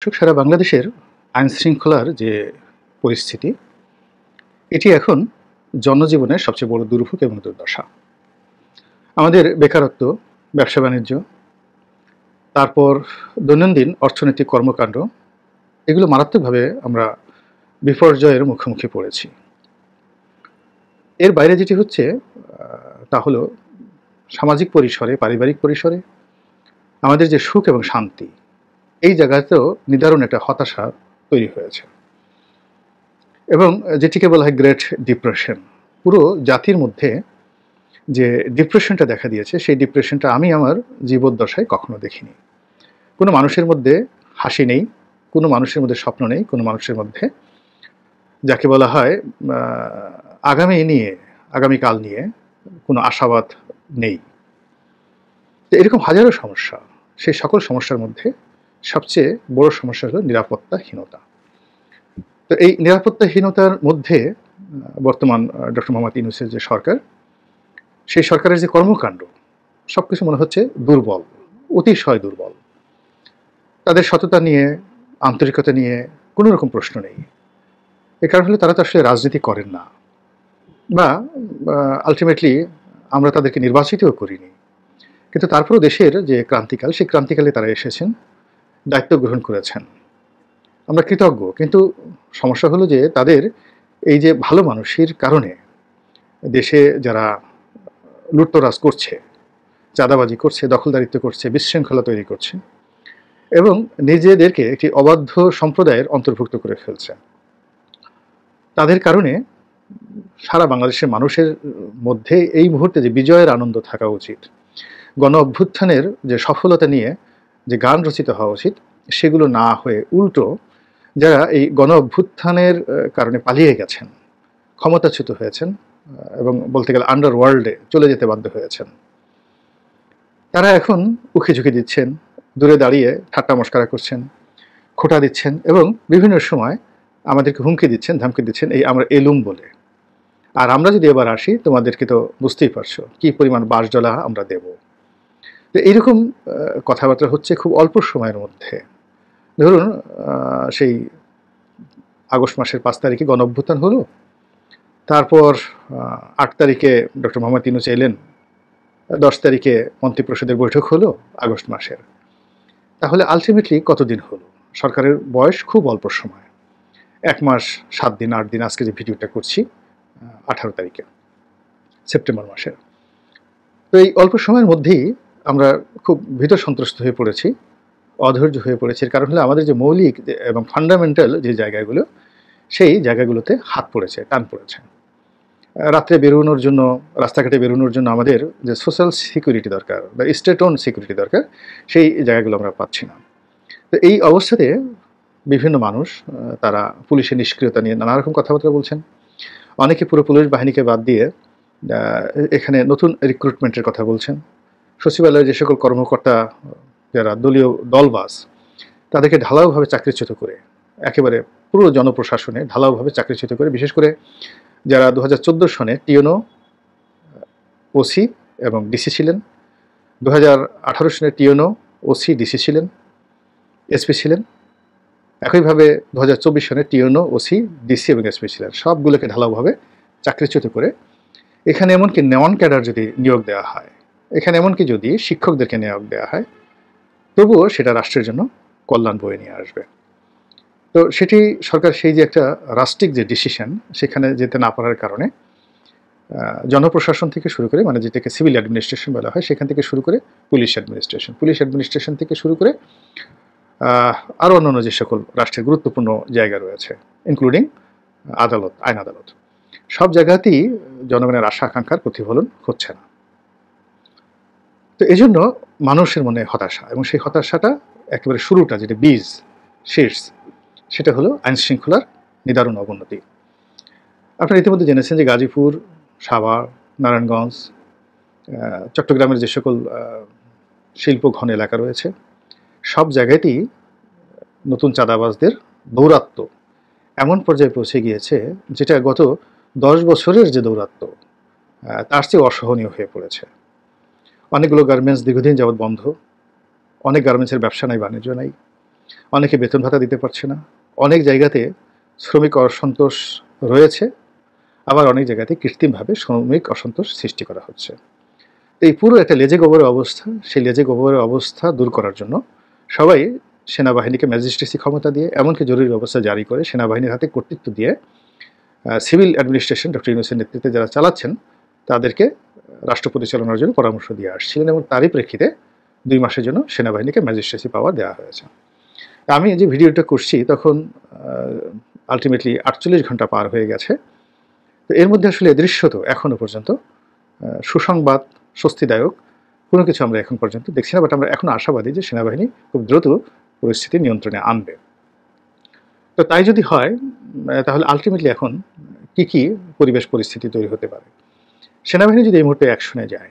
সারা বাংলাদেশের আইনশৃঙ্খলার যে পরিস্থিতি, এটি এখন জনজীবনের সবচেয়ে বড় দুর্ভোগ এবং দুর্দশা। আমাদের বেকারত্ব, ব্যবসা-বাণিজ্য, তারপর দৈনন্দিন অর্থনৈতিক কর্মকাণ্ড, এগুলো মারাত্মকভাবে আমরা বিপর্যয়ের মুখোমুখি পড়েছি। এর বাইরে যেটি হচ্ছে তা হলো সামাজিক পরিসরে, পারিবারিক পরিসরে আমাদের যে সুখ এবং শান্তি, এই জায়গাতেও নিদারুণ একটা হতাশা তৈরি হয়েছে। এবং যেটিকে বলা হয় গ্রেট ডিপ্রেশন, পুরো জাতির মধ্যে যে ডিপ্রেশনটা দেখা দিয়েছে, সেই ডিপ্রেশনটা আমি আমার জীবদ্দশায় কখনো দেখিনি। কোনো মানুষের মধ্যে হাসি নেই, কোনো মানুষের মধ্যে স্বপ্ন নেই, কোনো মানুষের মধ্যে যাকে বলা হয় আগামীকাল নিয়ে কোনো আশাবাদ নেই। তো এরকম হাজারো সমস্যা, সেই সকল সমস্যার মধ্যে সবচেয়ে বড় সমস্যা হলো নিরাপত্তাহীনতা। তো এই নিরাপত্তাহীনতার মধ্যে বর্তমান ডক্টর মোহাম্মদ ইউনূসের যে সরকার, সেই সরকারের যে কর্মকাণ্ড, সব কিছু মনে হচ্ছে দুর্বল, অতিশয় দুর্বল। তাদের সততা নিয়ে, আন্তরিকতা নিয়ে কোনো রকম প্রশ্ন নেই। এর কারণ হলো তারা তো আসলে রাজনীতি করেন না, বা আলটিমেটলি আমরা তাদেরকে নির্বাচিতও করিনি। কিন্তু তারপরেও দেশের যে ক্রান্তিকাল, সেই ক্রান্তিকালে তারা এসেছেন, দায়িত্ব গ্রহণ করেছেন। আমরা কৃতজ্ঞ, কিন্তু সমস্যা হলো যে তাদের এই যে ভালো মানুষের কারণে দেশে যারা লুটতরাজ করছে, চাঁদাবাজি করছে, দখলদারিত্ব করছে, বিশৃঙ্খলা তৈরি করছে এবং নিজেদেরকে একটি অবাধ্য সম্প্রদায়ের অন্তর্ভুক্ত করে ফেলছে, তাদের কারণে সারা বাংলাদেশের মানুষের মধ্যে এই মুহূর্তে যে বিজয়ের আনন্দ থাকা উচিত, গণ অভ্যুত্থানের যে সফলতা নিয়ে যে গান রচিত হওয়া উচিত, সেগুলো না হয়ে উল্টো যারা এই গণ অভ্যুত্থানের কারণে পালিয়ে গেছেন, ক্ষমতাচ্যুত হয়েছেন এবং বলতে গেলে আন্ডারওয়ার্ল্ডে চলে যেতে বাধ্য হয়েছেন, তারা এখন উকি ঝুঁকি দিচ্ছেন, দূরে দাঁড়িয়ে ঠাট্টা মশকরা করছেন, খোঁটা দিচ্ছেন এবং বিভিন্ন সময় আমাদেরকে হুমকি দিচ্ছেন, ধামকি দিচ্ছেন, এই আমরা এলুম বলে। আর আমরা যদি এবার আসি, তোমাদেরকে তো বুঝতেই পারছো কী পরিমাণ বাঁশডলা আমরা দেব। তো এইরকম কথাবার্তা হচ্ছে খুব অল্প সময়ের মধ্যে। ধরুন সেই আগস্ট মাসের 5 তারিখে গণ অভ্যুত্থান হলো, তারপর 8 তারিখে ডক্টর মোহাম্মদ ইউনূস এলেন, 10 তারিখে মন্ত্রিপরিষদের বৈঠক হলো আগস্ট মাসের। তাহলে আলটিমেটলি কতদিন হলো? সরকারের বয়স খুব অল্প সময়, 1 মাস 7 দিন 8 দিন। আজকে যে ভিডিওটা করছি 18 তারিখে সেপ্টেম্বর মাসের। তো এই অল্প সময়ের মধ্যেই আমরা খুব ভীত সন্ত্রস্ত হয়ে পড়েছি, অধৈর্য হয়ে পড়েছি। এর কারণ হলো আমাদের যে মৌলিক এবং ফান্ডামেন্টাল যে জায়গাগুলো, সেই জায়গাগুলোতে হাত পড়েছে, টান পড়েছে। রাত্রে বেরোনোর জন্য, রাস্তাঘাটে বেরোনোর জন্য আমাদের যে সোশ্যাল সিকিউরিটি দরকার বা স্টেট ওন সিকিউরিটি দরকার, সেই জায়গাগুলো আমরা পাচ্ছি না। তো এই অবস্থাতে বিভিন্ন মানুষ তারা পুলিশের নিষ্ক্রিয়তা নিয়ে নানা রকম কথাবার্তা বলছেন। অনেকে পুরো পুলিশ বাহিনীকে বাদ দিয়ে এখানে নতুন রিক্রুটমেন্টের কথা বলছেন। সচিবালয়ে যে সকল কর্মকর্তা যারা দলীয় দলবাজ, তাদেরকে ঢালাওভাবে চাকরিচ্যুত করে, একেবারে পুরো জনপ্রশাসনে ঢালাওভাবে চাকরিচ্যুত করে, বিশেষ করে যারা 2014 সনে টিওনো, ওসি এবং ডিসি ছিলেন, 2018 সনে টিওনো, ওসি, ডিসি ছিলেন, এসপি ছিলেন, একইভাবে 2024 সনে টিওনো, ওসি, ডিসি এবং এসপি ছিলেন, সবগুলোকে ঢালাওভাবে চাকরিচ্যুত করে এখানে এমনকি নন ক্যাডার যদি নিয়োগ দেওয়া হয়, এখানে এমনকি যদি শিক্ষকদেরকে নিয়োগ দেওয়া হয়, তবুও সেটা রাষ্ট্রের জন্য কল্যাণ বয়ে নিয়ে আসবে। তো সেটি সরকার সেই যে একটা রাষ্ট্রিক যে ডিসিশন, সেখানে যেতে না পারার কারণে জনপ্রশাসন থেকে শুরু করে, মানে যেটাকে সিভিল অ্যাডমিনিস্ট্রেশন বলা হয়, সেখান থেকে শুরু করে পুলিশ অ্যাডমিনিস্ট্রেশন থেকে শুরু করে আরও অন্যান্য যে সকল রাষ্ট্রের গুরুত্বপূর্ণ জায়গা রয়েছে, ইনক্লুডিং আদালত, আইন আদালত, সব জায়গাতেই জনগণের আশা আকাঙ্ক্ষার প্রতিফলন হচ্ছে না। তো এই জন্য মানুষের মনে হতাশা, এবং সেই হতাশাটা একেবারে শুরুটা, যেটা বীজ, শীর্ষ, সেটা হলো আইনশৃঙ্খলার নিদারুণ অবনতি। আপনারা ইতিমধ্যে জেনেছেন যে গাজীপুর, সাভার, নারায়ণগঞ্জ, চট্টগ্রামের যে সকল শিল্পঘন এলাকা রয়েছে, সব জায়গাতেই নতুন চাঁদাবাজদের দৌরাত্ম্য এমন পর্যায়ে পৌঁছে গিয়েছে, যেটা গত 10 বছরের যে দৌরাত্ম্য, তার চেয়ে অসহনীয় হয়ে পড়েছে। অনেকগুলো গার্মেন্টস দীর্ঘদিন যাবৎ বন্ধ, অনেক গার্মেন্টসের ব্যবসা নাই, বাণিজ্য নাই। অনেকে বেতন ভাতা দিতে পারছে না, অনেক জায়গাতে শ্রমিক অসন্তোষ রয়েছে, আবার অনেক জায়গাতে কৃত্রিমভাবে শ্রমিক অসন্তোষ সৃষ্টি করা হচ্ছে। এই পুরো একটা লেজে গোবরের অবস্থা, সেই লেজে গোবরের অবস্থা দূর করার জন্য সবাই সেনাবাহিনীকে ম্যাজিস্ট্রেসি ক্ষমতা দিয়ে, এমনকি জরুরি অবস্থা জারি করে সেনাবাহিনীর হাতে কর্তৃত্ব দিয়ে সিভিল অ্যাডমিনিস্ট্রেশন ডক্টর ইউনূসের নেতৃত্বে যারা চালাচ্ছেন তাদেরকে রাষ্ট্র পরিচালনার জন্য পরামর্শ দিয়ে আসছিলেন, এবং তারই প্রেক্ষিতে 2 মাসের জন্য সেনাবাহিনীকে ম্যাজিস্ট্রেসি পাওয়ার দেওয়া হয়েছে। আমি যে ভিডিওটা করছি তখন আলটিমেটলি 48 ঘন্টা পার হয়ে গেছে। তো এর মধ্যে আসলে দৃশ্যত এখনও পর্যন্ত সুসংবাদ, স্বস্তিদায়ক কোনো কিছু আমরা এখন পর্যন্ত দেখছি না, বাট আমরা এখন আশাবাদী যে সেনাবাহিনী খুব দ্রুত পরিস্থিতি নিয়ন্ত্রণে আনবে। তো তাই যদি হয় তাহলে আলটিমেটলি এখন কি পরিবেশ পরিস্থিতি তৈরি হতে পারে। সেনাবাহিনী যদি এই মুহূর্তে অ্যাকশনে যায়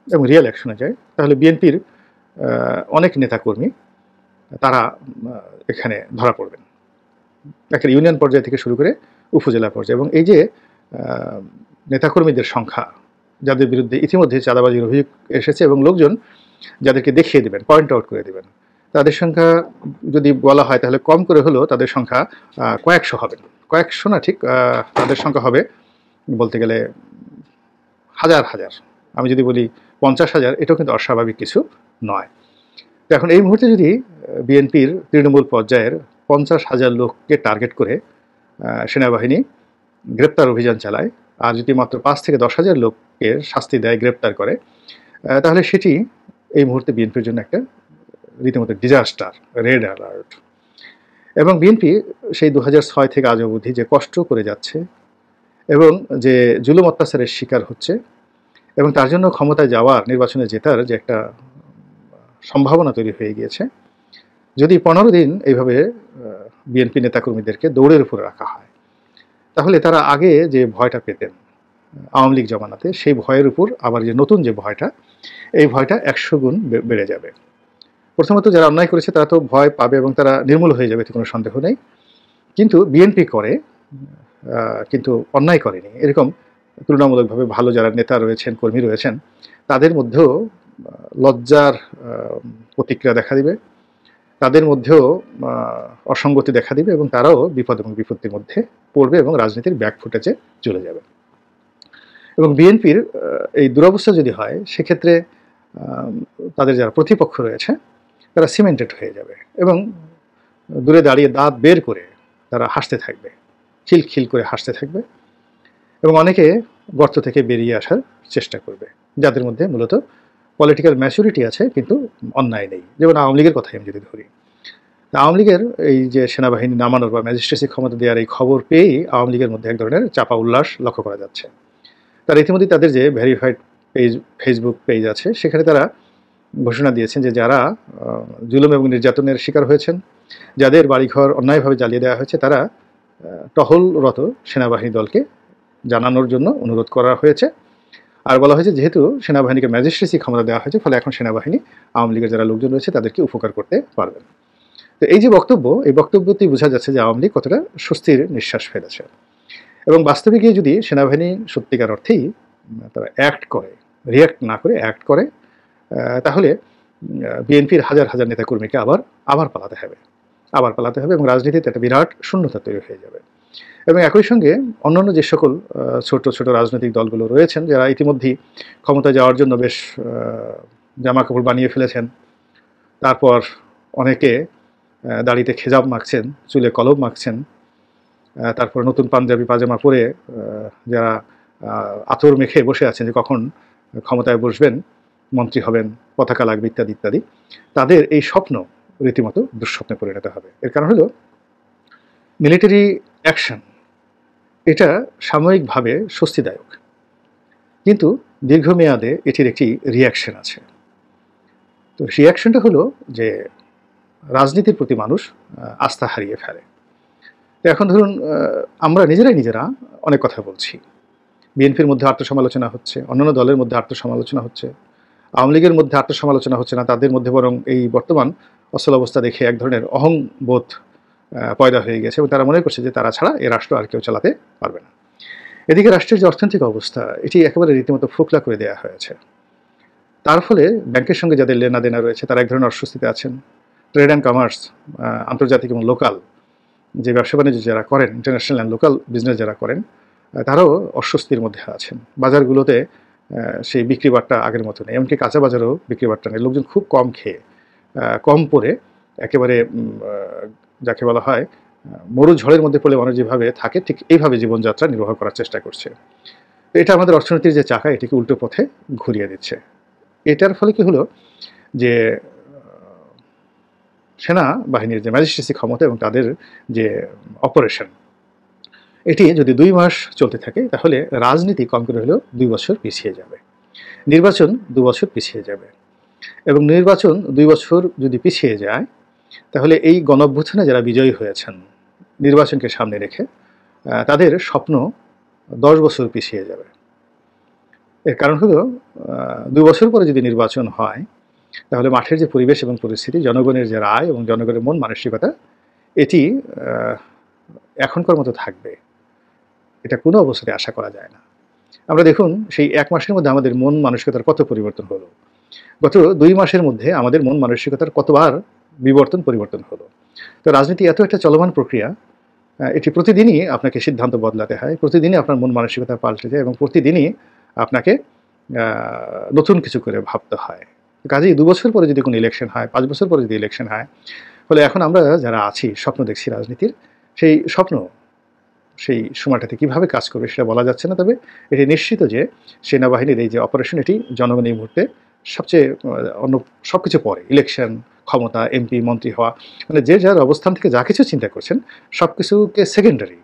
এবং রিয়েল অ্যাকশনে যায়, তাহলে বিএনপির অনেক নেতাকর্মী তারা এখানে ধরা পড়বেন, একটা ইউনিয়ন পর্যায় থেকে শুরু করে উপজেলা পর্যায়ে। এবং এই যে নেতাকর্মীদের সংখ্যা, যাদের বিরুদ্ধে ইতিমধ্যে চাঁদাবাজির অভিযোগ এসেছে এবং লোকজন যাদেরকে দেখিয়ে দেবেন, পয়েন্ট আউট করে দেবেন, তাদের সংখ্যা যদি বলা হয় তাহলে কম করে হলেও তাদের সংখ্যা কয়েকশো হবে, কয়েকশো না ঠিক, তাদের সংখ্যা হবে বলতে গেলে হাজার হাজার। আমি যদি বলি 50,000, এটাও কিন্তু অস্বাভাবিক কিছু নয়। তো এখন এই মুহূর্তে যদি বিএনপির তৃণমূল পর্যায়ের 50,000 লোককে টার্গেট করে সেনাবাহিনী গ্রেপ্তার অভিযান চালায়, আর যদি মাত্র 5 থেকে 10,000 লোককে শাস্তি দেয়, গ্রেপ্তার করে, তাহলে সেটি এই মুহূর্তে বিএনপির জন্য একটা রীতিমতো ডিজাস্টার, রেড অ্যালার্ট। এবং বিএনপি সেই 2006 থেকে আজ অবধি যে কষ্ট করে যাচ্ছে এবং যে জুলুম অত্যাচারের শিকার হচ্ছে, এবং তার জন্য ক্ষমতায় যাওয়ার, নির্বাচনে জেতার যে একটা সম্ভাবনা তৈরি হয়ে গিয়েছে, যদি 15 দিন এইভাবে বিএনপি নেতাকর্মীদেরকে দৌড়ের উপরে রাখা হয়, তাহলে তারা আগে যে ভয়টা পেতেন আওয়ামী লীগ জমানাতে, সেই ভয়ের উপর আবার যে নতুন যে ভয়টা, এই ভয়টা 100 গুণ বেড়ে যাবে। প্রথমত যারা অন্যায় করেছে তারা তো ভয় পাবে এবং তারা নির্মূল হয়ে যাবে, এতে কোনো সন্দেহ নেই। কিন্তু বিএনপি করে কিন্তু অন্যায় করেনি এরকম তুলনামূলকভাবে ভালো যারা নেতা রয়েছেন, কর্মী রয়েছেন, তাদের মধ্যেও লজ্জার প্রতিক্রিয়া দেখা দিবে, তাদের মধ্যেও অসঙ্গতি দেখা দিবে, এবং তারাও বিপদ এবং বিপত্তির মধ্যে পড়বে এবং রাজনীতির ব্যাকফুটেজে চলে যাবে। এবং বিএনপির এই দুরবস্থা যদি হয়, সেক্ষেত্রে তাদের যারা প্রতিপক্ষ রয়েছে তারা সিমেন্টেড হয়ে যাবে এবং দূরে দাঁড়িয়ে দাঁত বের করে তারা হাসতে থাকবে, খিলখিল করে হাসতে থাকবে, এবং অনেকে গর্ত থেকে বেরিয়ে আসার চেষ্টা করবে, যাদের মধ্যে মূলত পলিটিক্যাল ম্যাচুরিটি আছে কিন্তু অন্যায় নেই। যেমন আওয়ামী লীগের কথাই আমি যদি ধরি, আওয়ামী লীগের এই যে সেনাবাহিনী নামানোর বা ম্যাজিস্ট্রেসি ক্ষমতা দেওয়ার এই খবর পেয়েই আওয়ামী লীগের মধ্যে এক ধরনের চাপা উল্লাস লক্ষ্য করা যাচ্ছে। তারা ইতিমধ্যে তাদের যে ভেরিফাইড পেজ, ফেসবুক পেজ আছে, সেখানে তারা ঘোষণা দিয়েছেন যে যারা জুলুম এবং নির্যাতনের শিকার হয়েছেন, যাদের বাড়িঘর অন্যায়ভাবে জ্বালিয়ে দেওয়া হয়েছে, তারা টহলরত সেনাবাহিনী দলকে জানানোর জন্য অনুরোধ করা হয়েছে। আর বলা হয়েছে যেহেতু সেনাবাহিনীকে ম্যাজিস্ট্রেসি ক্ষমতা দেওয়া হয়েছে, ফলে এখন সেনাবাহিনী আওয়ামী লীগের যারা লোকজন রয়েছে তাদেরকে উপকার করতে পারবেন। তো এই যে বক্তব্য, এই বক্তব্যতেই বোঝা যাচ্ছে যে আওয়ামী লীগ কতটা স্বস্তির নিঃশ্বাস ফেলেছে। এবং বাস্তবে গিয়ে যদি সেনাবাহিনী সত্যিকার অর্থেই তারা অ্যাক্ট করে, রিয়াক্ট না করে অ্যাক্ট করে, তাহলে বিএনপির হাজার হাজার নেতাকর্মীকে আবার পালাতে হবে এবং রাজনীতিতে একটা বিরাট শূন্যতা তৈরি হয়ে যাবে। এবং একই সঙ্গে অন্যান্য যে সকল ছোট ছোট রাজনৈতিক দলগুলো রয়েছেন, যারা ইতিমধ্যেই ক্ষমতায় যাওয়ার জন্য বেশ জামা কাপড় বানিয়ে ফেলেছেন, তারপর অনেকে দাড়িতে খেজাব মাখছেন, চুলে কলম মাখছেন, তারপর নতুন পাঞ্জাবি পাজামা পরে যারা আতর মেখে বসে আছেন যে কখন ক্ষমতায় বসবেন, মন্ত্রী হবেন, পতাকা লাগবে ইত্যাদি ইত্যাদি, তাদের এই স্বপ্ন রীতিমতো দুঃস্বপ্নে পরিণত হবে। এর কারণ হলো মিলিটারি অ্যাকশন এটা সাময়িকভাবে স্বস্তিদায়ক, কিন্তু দীর্ঘমেয়াদে এটির একটি রিয়াকশন আছে। তো রিয়াকশনটা হলো যে রাজনীতির প্রতি মানুষ আস্থা হারিয়ে ফেলে। তো এখন ধরুন আমরা নিজেরা অনেক কথা বলছি, বিএনপির মধ্যে আত্মসমালোচনা হচ্ছে, অন্যান্য দলের মধ্যে আত্মসমালোচনা হচ্ছে, আওয়ামী লীগের মধ্যে আত্মসমালোচনা হচ্ছে না, তাদের মধ্যে বরং এই বর্তমান অচল অবস্থা দেখে এক ধরনের অহংবোধ পয়দা হয়ে গেছে এবং তারা মনে করছে যে তারা ছাড়া এ রাষ্ট্র আর কেউ চালাতে পারবে না। এদিকে রাষ্ট্রের যে অর্থনৈতিক অবস্থা, এটি একেবারে রীতিমতো ফোকলা করে দেওয়া হয়েছে। তার ফলে ব্যাংকের সঙ্গে যাদের লেনাদেনা রয়েছে তারা এক ধরনের অস্বস্তিতে আছেন, ট্রেড অ্যান্ড কমার্স, আন্তর্জাতিক এবং লোকাল যে ব্যবসা বাণিজ্য যারা করেন, ইন্টারন্যাশনাল অ্যান্ড লোকাল বিজনেস যারা করেন, তারাও অস্বস্তির মধ্যে আছেন। বাজারগুলোতে সেই বিক্রি বাট্টা আগের মতো নেই, এমনকি কাঁচা বাজারেও বিক্রি বাট্টা নেই। লোকজন খুব কম খেয়ে, কম পরে, একেবারে যাকে বলা হয় মরু ঝড়ের মধ্যে পড়লে মানুষ যেভাবে থাকে ঠিক এইভাবে জীবনযাত্রা নির্বাহ করার চেষ্টা করছে। তো এটা আমাদের অর্থনীতির যে চাকা, এটিকে উল্টো পথে ঘুরিয়ে দিচ্ছে। এটার ফলে কি হলো যে সেনা বাহিনীর যে ম্যাজিস্ট্রেসি ক্ষমতা এবং তাদের যে অপারেশন, এটি যদি 2 মাস চলতে থাকে তাহলে রাজনীতি কম করে হলেও 2 বছর পিছিয়ে যাবে, নির্বাচন 2 বছর পিছিয়ে যাবে। এবং নির্বাচন 2 বছর যদি পিছিয়ে যায় তাহলে এই গণঅভ্যুত্থানে যারা বিজয়ী হয়েছেন নির্বাচনকে সামনে রেখে, তাদের স্বপ্ন 10 বছর পিছিয়ে যাবে। এর কারণ হলো 2 বছর পরে যদি নির্বাচন হয় তাহলে মাঠের যে পরিবেশ এবং পরিস্থিতি, জনগণের যে রায় এবং জনগণের মন মানসিকতা, এটি এখনকার মতো থাকবে এটা কোনো অবস্থাতে আশা করা যায় না। আমরা দেখুন সেই 1 মাসের মধ্যে আমাদের মন মানসিকতার কত পরিবর্তন হলো, গত 2 মাসের মধ্যে আমাদের মন মানসিকতার কতবার পরিবর্তন হলো। তো রাজনীতি এত একটা চলমান প্রক্রিয়া, এটি প্রতিদিনই আপনাকে সিদ্ধান্ত বদলাতে হয়, প্রতিদিনই আপনার মন মানসিকতা পাল্টে যায় এবং প্রতিদিনই আপনাকে নতুন কিছু করে ভাবতে হয়। কাজেই 2 বছর পরে যদি কোনো ইলেকশন হয়, 5 বছর পরে যদি ইলেকশন হয়, ফলে এখন আমরা যারা আছি স্বপ্ন দেখছি রাজনীতির, সেই স্বপ্ন সেই সময়টাতে কীভাবে কাজ করবে সেটা বলা যাচ্ছে না। তবে এটি নিশ্চিত যে সেনাবাহিনীর এই যে অপারেশন, এটি জনগণ এই মুহূর্তে সবচেয়ে অন্য সব কিছু পরে, ইলেকশন, ক্ষমতা, এমপি, মন্ত্রী হওয়া, মানে যে যার অবস্থান থেকে যা কিছু চিন্তা করছেন সব কিছুকে সেকেন্ডারি,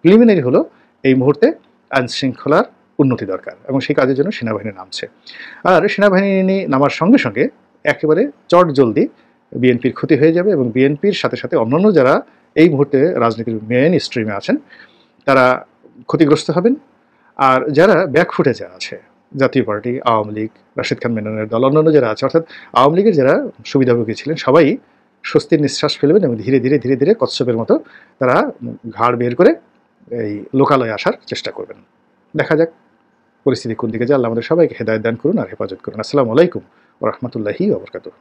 প্রিলিমিনারি হলো এই মুহূর্তে আইনশৃঙ্খলার উন্নতি দরকার এবং সেই কাজের জন্য সেনাবাহিনী নামছে। আর সেনাবাহিনী নামার সঙ্গে সঙ্গে একেবারে চটজলদি বিএনপির ক্ষতি হয়ে যাবে এবং বিএনপির সাথে সাথে অন্যান্য যারা এই মুহূর্তে রাজনীতির মেইন স্ট্রিমে আছেন তারা ক্ষতিগ্রস্ত হবেন। আর যারা ব্যাকফুটে যারা আছে, জাতীয় পার্টি, আওয়ামী লীগ, রাশেদ খান মেননের দল, অন্যান্য যারা আছে, অর্থাৎ আওয়ামী লীগের যারা সুবিধাভোগী ছিলেন সবাই স্বস্তির নিঃশ্বাস ফেলবেন এবং ধীরে ধীরে ধীরে ধীরে কচ্ছপের মতো তারা ঘাড় বের করে এই লোকালয়ে আসার চেষ্টা করবেন। দেখা যাক পরিস্থিতি কোন দিকে যায়। আল্লাহ আমাদের সবাইকে হেদায়েত দান করুন আর হেফাজত করুন। আসসালামু আলাইকুম ওয়া রাহমাতুল্লাহি ওয়া বারাকাতুহু।